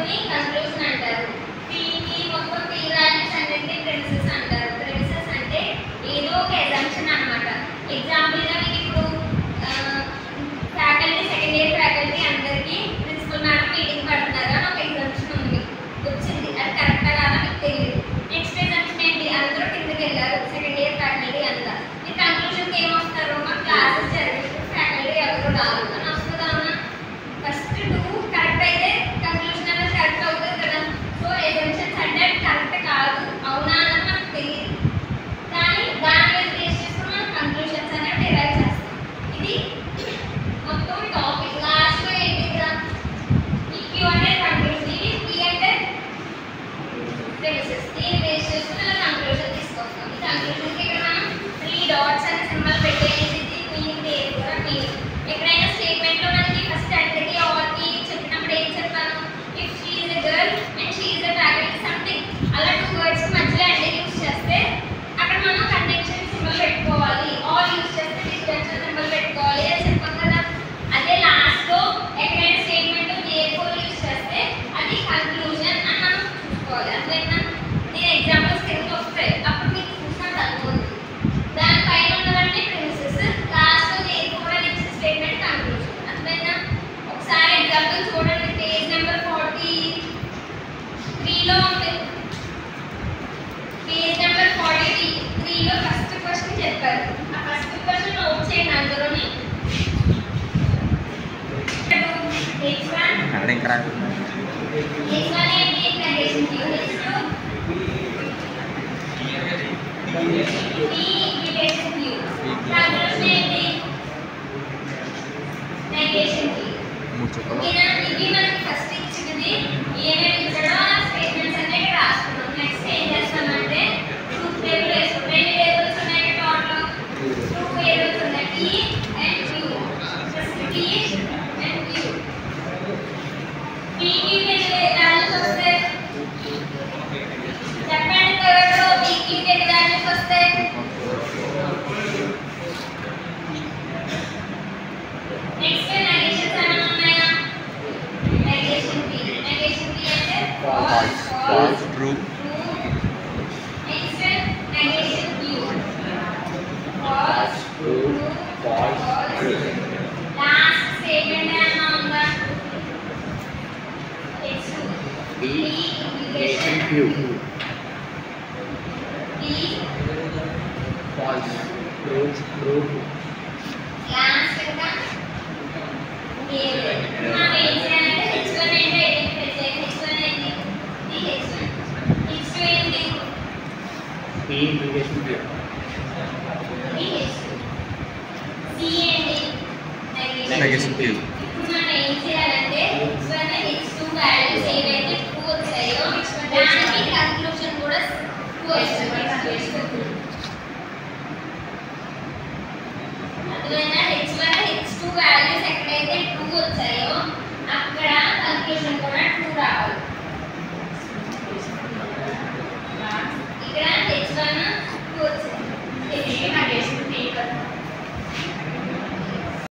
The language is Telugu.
మొత్తాన్ని కంక్లూజన్ అంటారు. ఈ మొత్తం టీ వాల్యూస్ అన్నింటినీ ప్రిమిసెస్ అంటారు. ప్రిమిసెస్ అంటే ఏదో ఒక అజంప్షన్ అన్నమాట. ఎగ్జాంపుల్గా మీకు ఇప్పుడు ఫ్యాకల్టీ సెకండ్ ఇయర్ ఫ్యాకల్టీ అందరికీ ప్రిన్సిపల్ మేడం మీటింగ్ పడుతున్నారు అని ఒక ఎగ్జామ్షన్ ఉంది వచ్చింది. అది కరెక్టా కాదా మీకు తెలియదు. నెక్స్ట్ ఎగ్జామ్షన్ ఏంటి, అందరూ కిందకి వెళ్ళారు సెకండ్ ఇయర్ ఫ్యాకల్టీ అంతా. మీరు కంక్లూజన్కి ఏమొస్తారు, మా క్లాసెస్ జరిగినప్పుడు ఫ్యాకల్టీ ఎవరు రాదు అని వస్తుందా? ఫస్ట్ టూ కరెక్ట్ అయితే కంక్లూజన్ అనేది కరెక్ట్ అవుతుంది కదా. సో ఎగ్జామ్షన్స్ అంటే కరెక్ట్ కాదు అవునా అని మనకు తెలియదు, కానీ దాని మీద బేస్ చేసుకుని మనం కంక్లూజన్స్ అనేవి డిరైవ్ చేస్తాం. ఇది మొత్తం టాపిక్. లాస్ట్లో ఏంటి కదా, ఈ క్యూ అంటే కంక్లూజన్, ఇది పీ అంటే ప్రిమిసెస్. దీన్ని బేస్ చేసుకుని అలా కంక్లూజన్ తీసుకొస్తాం. ఈ కంక్లూజన్కి ఇక్కడ మనం 3 డాట్స్ అనే సింబల్ పెట్టేసి మీనింగ్ ఏది కూడా మీనింగ్. ఎక్కడైనా స్టేట్మెంట్లో మనకి ఫస్ట్ అండ్కి ఆర్కి చెప్పినప్పుడు ఏం చెప్తాను, if she is a girl and she is a faculty something అలా 2 వర్డ్స్ మధ్యలో అండ్ యూజ్ చేస్తే అక్కడ మనం కంజంక్షన్ సింబల్ పెట్టుకోవాలి. ఆల్ యూజ్ చేస్తే డిస్జంక్షన్ సింబల్ పెట్టుకోవాలి అని చెప్పాం కదా. అదే లాస్ట్లో ఎక్కడైనా స్టేట్మెంట్ therefore యూజ్ చేస్తే అది కంక్లూజన్ అని మనం చూసుకోవాలి. అర్థమైందా? నేను ఎగ్జాంపుల్స్ కింద వస్తాయి అప్పుడు మీకు చూసినట్టు అనుకోండి. దానిపైన ఉన్నవన్నీ ప్రిమిసెస్, లాస్ట్లో therefore అని ఇచ్చిన స్టేట్మెంట్ కంక్లూజన్. అర్థమైందా? ఒకసారి ఎగ్జాంపుల్ చూడండి. పేజ్ నెంబర్ 43లో ఉంది. పేజ్ నెంబర్ 43లో ఫస్ట్ క్వశ్చన్ చెప్పారు. ఆ ఫస్ట్ క్వశ్చన్ నోట్ చేయండి అందులోని. H1 ఏంటి, negation Q. P implication Q. Conclusion ఏంటి, నెగేషన్ క్యూ. ఓకేనా? ఇది మనకి ఫస్ట్ ఇచ్చినది. ఏమేమి ఇచ్చాడో ఆ స్టేట్మెంట్స్ అన్నీ ఇక్కడ రాసుకున్నాం. నెక్స్ట్ ఏం చేస్తామంటే ట్రూత్ టేబుల్ వేసుకుంటాం. ఎన్ని టేబుల్స్ ఉన్నాయి టోటల్? 2 టేబుల్స్ ఉన్నాయి, P and Q. First P and Q. P కి ఎన్ని వాల్యూస్ వస్తాయి చెప్పండి. థర్డ్లో P కి ఎన్ని వాల్యూస్ వస్తాయి? నెక్స్ట్ నెగేషన్స్ ఏమైనా ఉన్నాయా? Negation P. నెగేషన్ P అంటే false, true. Next negation Q. False, true, false, true. Last statement ఏమైనా ఉందా? H2 P implication Q. P false, true, true. Last ఇంకా మనం ఏం చేయాలంటే H1 ఏంటి ఐడెంటిఫై చేయాలి. H1 ఏంటి, ఇది H1. H2 ఏంటి, P ఇంప్లికేషన్ Q. ఇది H2. C ఏంటి, నెగేషన్ Q. ఇప్పుడు మనం ఏం చేయాలంటే H1 H2 వాల్యూస్ ఏవైతే 2 వచ్చాయో దానికి కంక్లూజన్ కూడా 2 వచ్చింది.